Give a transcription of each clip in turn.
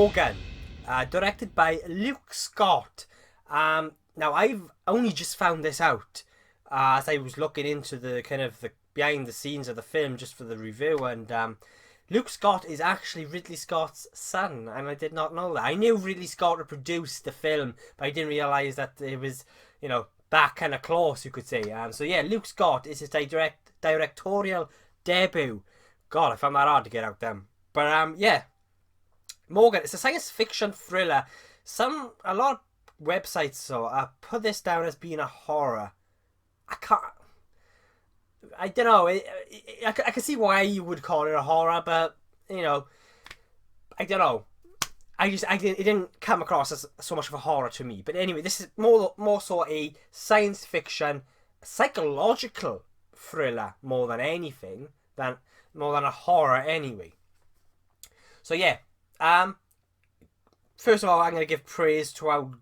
Morgan, directed by Luke Scott. Now I've only just found this out as I was looking into the kind of the behind the scenes of the film just for the review, and Luke Scott is actually Ridley Scott's son, and I did not know that. I knew Ridley Scott had produced the film, but I didn't realise that it was, that kind of close, you could say. So yeah, Luke Scott is his directorial debut. God, I found that hard to get out then. But yeah, Morgan, it's a science fiction thriller. A lot of websites put this down as being a horror. I don't know. I can see why you would call it a horror, but I don't know. It didn't come across as so much of a horror to me. But anyway, this is more so a science fiction, psychological thriller more than anything, more than a horror anyway. So yeah, first of all, I'm going to give praise to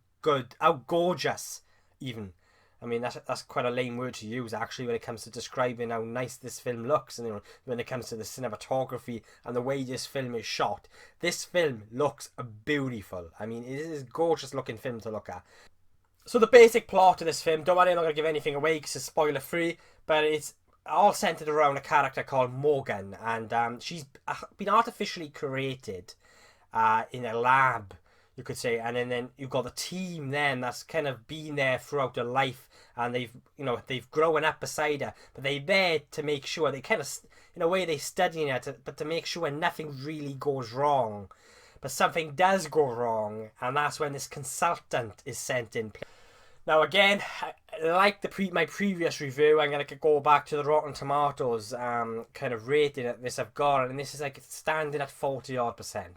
how gorgeous, even. I mean, that's quite a lame word to use, actually, when it comes to describing how nice this film looks, and when it comes to the cinematography and the way this film is shot. This film looks beautiful. I mean, it is a gorgeous looking film to look at. So the basic plot of this film, don't worry, I'm not going to give anything away because it's spoiler free, but it's all centered around a character called Morgan, and she's been artificially created in a lab, you could say, and then you've got the team then that's kind of been there throughout her life, and they've grown up beside her, but they're there to make sure, they kind of, in a way, they studying her, but to make sure nothing really goes wrong. But something does go wrong, and that's when this consultant is sent in. Now again, like my previous review, I'm going to go back to the Rotten Tomatoes kind of rating that this I've got, and this is like standing at 40%.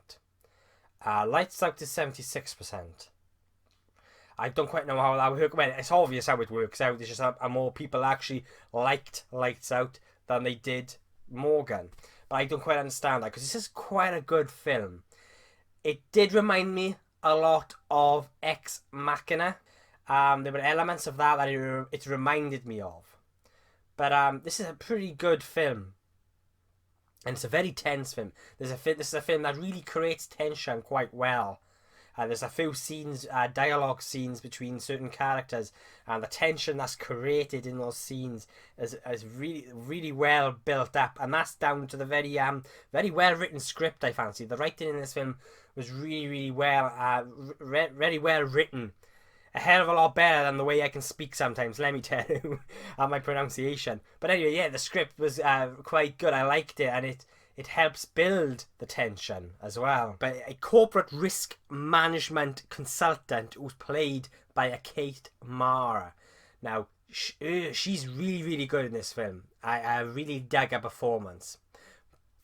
Lights Out is 76%. I don't quite know how that works. Well, it's obvious how it works out. It's just more people actually liked Lights Out than they did Morgan. But I don't quite understand that, because this is quite a good film. It did remind me a lot of Ex Machina. There were elements of that it reminded me of. But this is a pretty good film. And it's a very tense film. This is a film that really creates tension quite well. There's a few scenes, dialogue scenes between certain characters, and the tension that's created in those scenes is really, really well built up. And that's down to the very well written script, I fancy. The writing in this film was really, really well, very well written. A hell of a lot better than the way I can speak sometimes, let me tell you, and my pronunciation. But anyway, yeah, the script was quite good. I liked it, and it helps build the tension as well. But a corporate risk management consultant who's played by a Kate Mara. Now, she's really, really good in this film. I really dug her performance.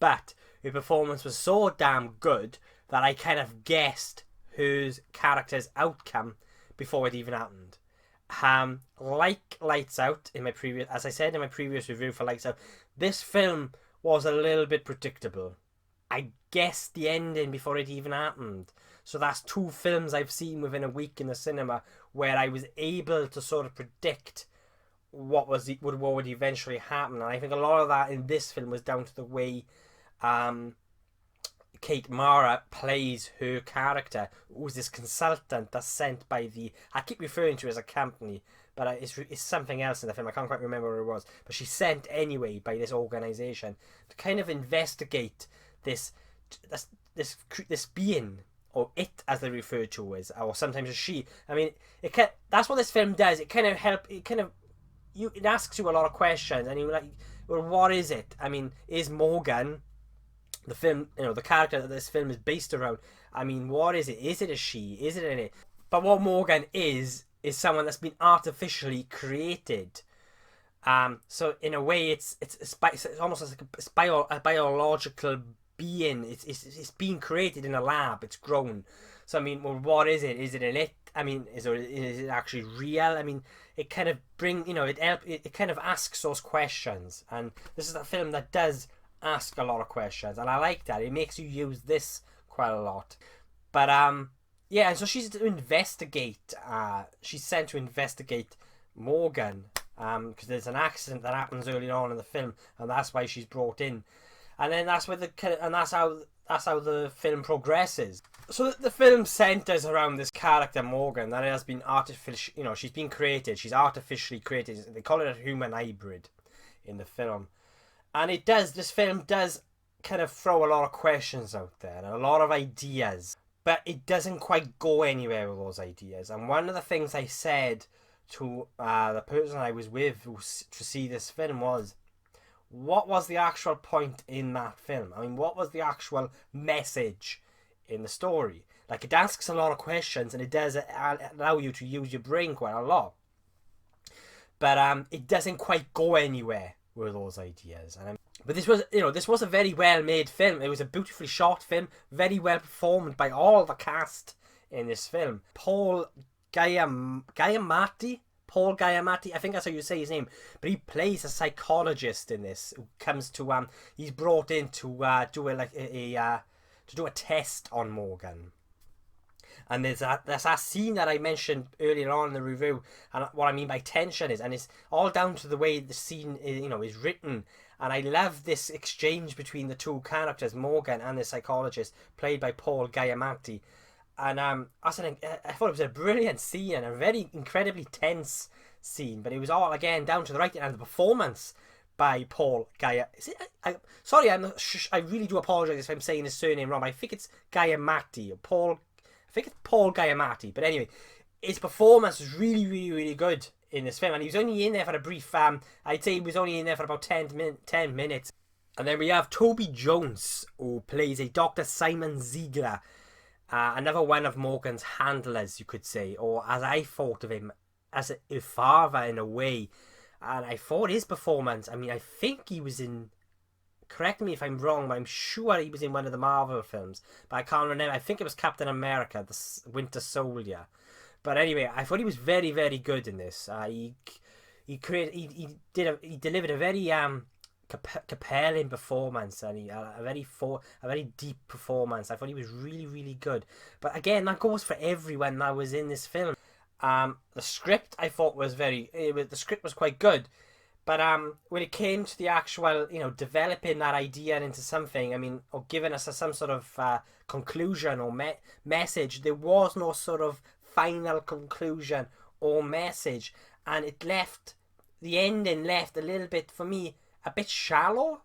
But her performance was so damn good that I kind of guessed her character's outcome before it even happened. Like Lights Out, as I said in my previous review for Lights Out, this film was a little bit predictable. I guessed the ending before it even happened. So that's two films I've seen within a week in the cinema where I was able to sort of predict what would eventually happen. And I think a lot of that in this film was down to the way Kate Mara plays her character, who's this consultant that's sent by I keep referring to it as a company, but it's something else in the film. I can't quite remember what it was, but she's sent anyway by this organisation to kind of investigate this being, or it as they refer to as, or sometimes as she. I mean, that's what this film does. It asks you a lot of questions, and you're like, well, what is it? I mean, is Morgan the film, the character that this film is based around? I mean, what is it? Is it a she? Is it an it? But what Morgan is someone that's been artificially created. So in a way, it's almost like a biological being. It's being created in a lab. It's grown. So I mean, well, what is it? Is it an it? I mean, is it actually real? I mean, it kind of it kind of asks those questions, and this is a film that does ask a lot of questions, and I like that. It makes you use this quite a lot. But yeah, and so she's to investigate. She's sent to investigate Morgan because there's an accident that happens early on in the film, and that's why she's brought in. And then that's how the film progresses. So the film centers around this character Morgan that has been artificial. She's been created. She's artificially created. They call it a human hybrid in the film, and it does. This film does kind of throw a lot of questions out there and a lot of ideas, but it doesn't quite go anywhere with those ideas. And one of the things I said to the person I was with to see this film was, what was the actual point in that film? I mean, what was the actual message in the story? Like, it asks a lot of questions, and it does allow you to use your brain quite a lot, but it doesn't quite go anywhere with those ideas. But this was a very well made film. It was a beautifully shot film, very well performed by all the cast in this film. Paul Giamatti, I think that's how you say his name, but he plays a psychologist in this who comes to he's brought in to do a test on Morgan. And there's that scene that I mentioned earlier on in the review, and what I mean by tension is, and it's all down to the way the scene is written. And I love this exchange between the two characters, Morgan and the psychologist, played by Paul Giamatti. And I thought it was a brilliant scene and a very incredibly tense scene. But it was all, again, down to the writing and the performance by Paul Giamatti. Sorry, I really do apologise if I'm saying his surname wrong. But I think it's Giamatti. I think it's Paul Giamatti. But anyway, his performance was really, really, really good in this film. And he was only in there for a brief, I'd say he was only in there for about 10 minutes. And then we have Toby Jones, who plays a Dr. Simon Ziegler. Another one of Morgan's handlers, you could say, or as I thought of him, as a father in a way. And I thought his performance, I mean, I think he was in, correct me if I'm wrong, but I'm sure he was in one of the Marvel films, but I can't remember. I think it was Captain America, the Winter Soldier. But anyway, I thought he was very, very good in this. He delivered a very compelling performance, and a very deep performance. I thought he was really, really good. But again, that goes for everyone that was in this film. The script I thought was the script was quite good, but when it came to the actual developing that idea into something, I mean, or giving us some sort of conclusion or message, there was no sort of final conclusion or message, and the ending left a little bit, for me, a bit shallow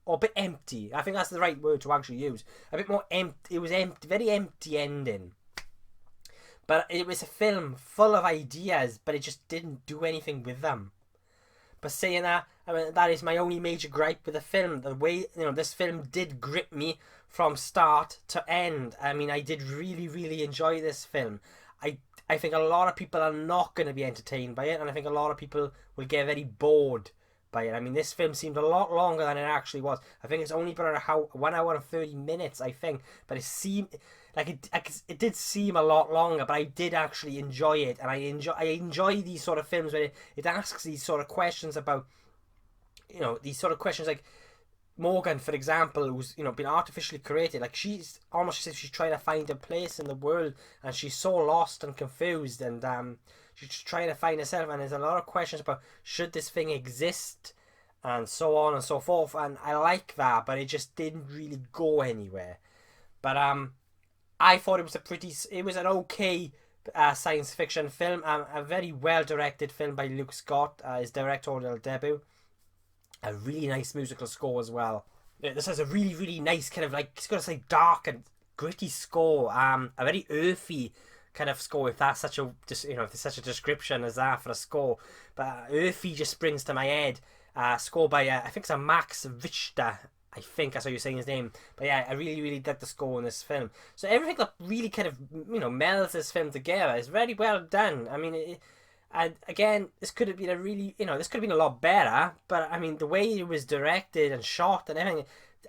or a bit empty. I think that's the right word to actually use. A bit more empty. It was empty, very empty ending. But it was a film full of ideas, but it just didn't do anything with them. But saying that, I mean, that is my only major gripe with the film. The way, this film did grip me from start to end. I mean, I did really, really enjoy this film. I think a lot of people are not going to be entertained by it, and I think a lot of people will get very bored by it. I mean, this film seemed a lot longer than it actually was. I think it's only about 1 hour and 30 minutes, I think. But it seemed like it did seem a lot longer, but I did actually enjoy it. And I enjoy these sort of films where it asks these sort of questions about, these sort of questions like Morgan, for example, who's been artificially created. Like, she's almost as if she's trying to find a place in the world, and she's so lost and confused, and she's trying to find herself. And there's a lot of questions about, should this thing exist, and so on and so forth. And I like that, but it just didn't really go anywhere. But I thought it was an okay science fiction film, a very well directed film by Luke Scott, his directorial debut. A really nice musical score as well. This has a really, really nice kind of, like, it's got to say, dark and gritty score. A very earthy kind of score, if that's such a description as that for a score. But earthy just springs to my head. Score by I think it's a Max Richter. I think that's how you're saying his name. But yeah, I really, really did the score in this film. So everything that really kind of melds this film together is very well done. I mean, and again, this could have been this could have been a lot better. But I mean, the way it was directed and shot and everything,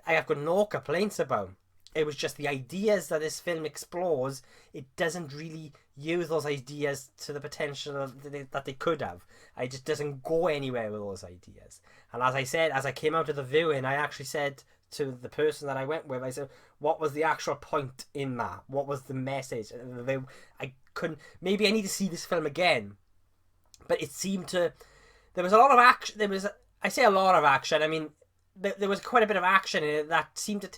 I have got no complaints about. It was just the ideas that this film explores. It doesn't really use those ideas to the potential that they could have. It just doesn't go anywhere with those ideas. And as I said, as I came out of the viewing, I actually said to the person that I went with, I said, what was the actual point in that? What was the message? I couldn't. Maybe I need to see this film again. But it seemed to. There was a lot of action. I say a lot of action. I mean, there was quite a bit of action in it that seemed to.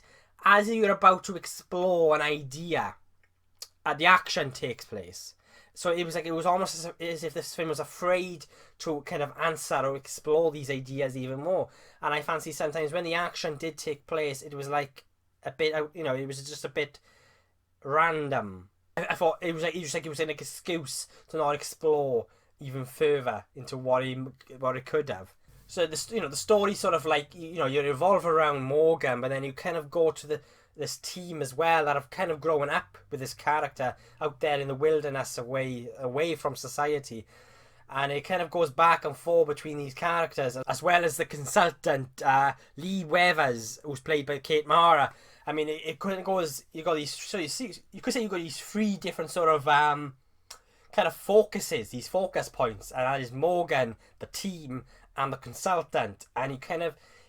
As you're about to explore an idea, the action takes place. So it was almost as if this film was afraid to kind of answer or explore these ideas even more. And I fancy sometimes when the action did take place, it was like a bit, it was just a bit random. I thought it was like it was an excuse to not explore even further into what it could have. So the story sort of like you revolve around Morgan, but then you kind of go to this team as well that have kind of grown up with this character out there in the wilderness, away from society, and it kind of goes back and forth between these characters, as well as the consultant Leigh Weathers, who's played by Kate Mara. I mean, it kind of goes. You got these. So you could say you got these three different sort of kind of focuses, these focus points, and that is Morgan, the team, and the consultant, and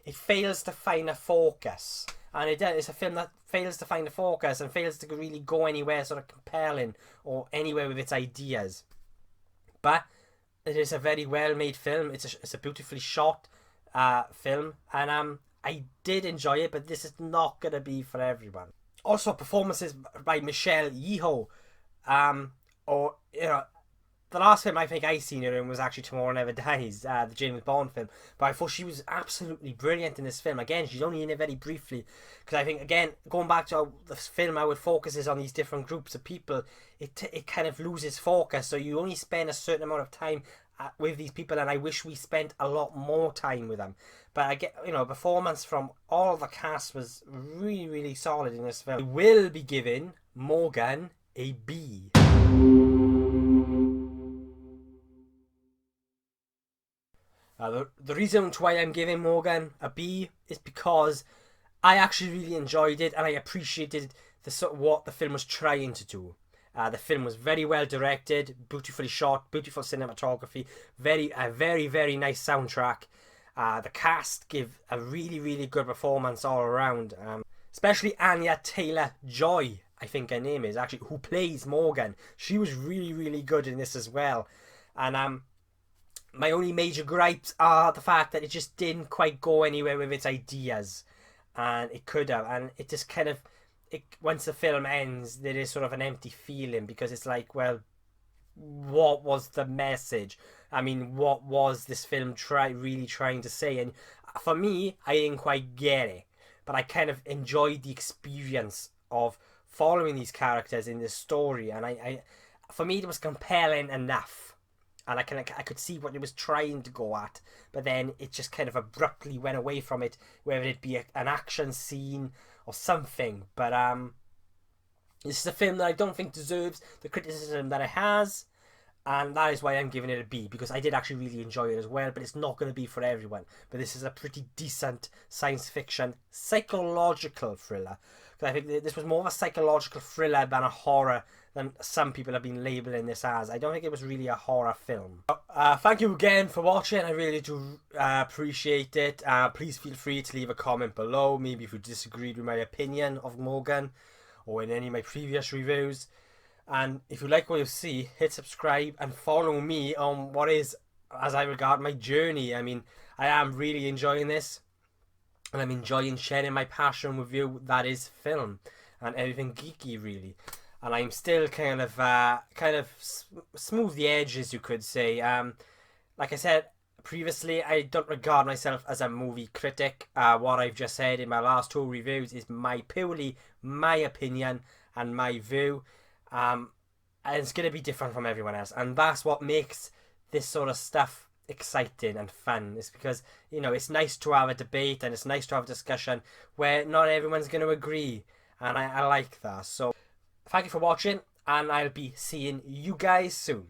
it fails to find a focus. And it's a film that fails to find a focus and fails to really go anywhere sort of compelling or anywhere with its ideas. But it is a very well made film. It's a beautifully shot film, and I did enjoy it, but this is not gonna be for everyone. Also, performances by Michelle Yeoh, the last film I think I seen her in was actually Tomorrow Never Dies, the James Bond film. But I thought she was absolutely brilliant in this film. Again, she's only in it very briefly. Because I think, again, going back to this film, how it focuses on these different groups of people, it kind of loses focus. So you only spend a certain amount of time with these people, and I wish we spent a lot more time with them. But I get, performance from all the cast was really, really solid in this film. I will be giving Morgan a B. The reason why I'm giving Morgan a B is because I actually really enjoyed it and I appreciated what the film was trying to do. The film was very well directed, beautifully shot, beautiful cinematography, a very, very nice soundtrack. The cast give a really, really good performance all around. Especially Anya Taylor-Joy, I think her name is, actually, who plays Morgan. She was really, really good in this as well. And my only major gripes are the fact that it just didn't quite go anywhere with its ideas. And it could have. And it just kind of, once the film ends, there is sort of an empty feeling. Because it's like, well, what was the message? I mean, what was this film really trying to say? And for me, I didn't quite get it. But I kind of enjoyed the experience of following these characters in this story. And for me, it was compelling enough. And I could see what it was trying to go at, but then it just kind of abruptly went away from it, whether it be an action scene or something. But this is a film that I don't think deserves the criticism that it has, and that is why I'm giving it a B, because I did actually really enjoy it as well, but it's not going to be for everyone. But this is a pretty decent science fiction psychological thriller. Because I think this was more of a psychological thriller than a horror, than some people have been labelling this as. I don't think it was really a horror film. Thank you again for watching. I really do appreciate it. Please feel free to leave a comment below. Maybe if you disagreed with my opinion of Morgan or in any of my previous reviews. And if you like what you see, hit subscribe and follow me on what is, as I regard, my journey. I mean, I am really enjoying this. And I'm enjoying sharing my passion with you, that is film. And everything geeky, really. And I'm still kind of smooth the edges, you could say. Like I said previously, I don't regard myself as a movie critic. What I've just said in my last two reviews is purely my opinion and my view. And it's going to be different from everyone else. And that's what makes this sort of stuff exciting and fun. It's because, it's nice to have a debate and it's nice to have a discussion where not everyone's going to agree. And I like that. So thank you for watching, and I'll be seeing you guys soon.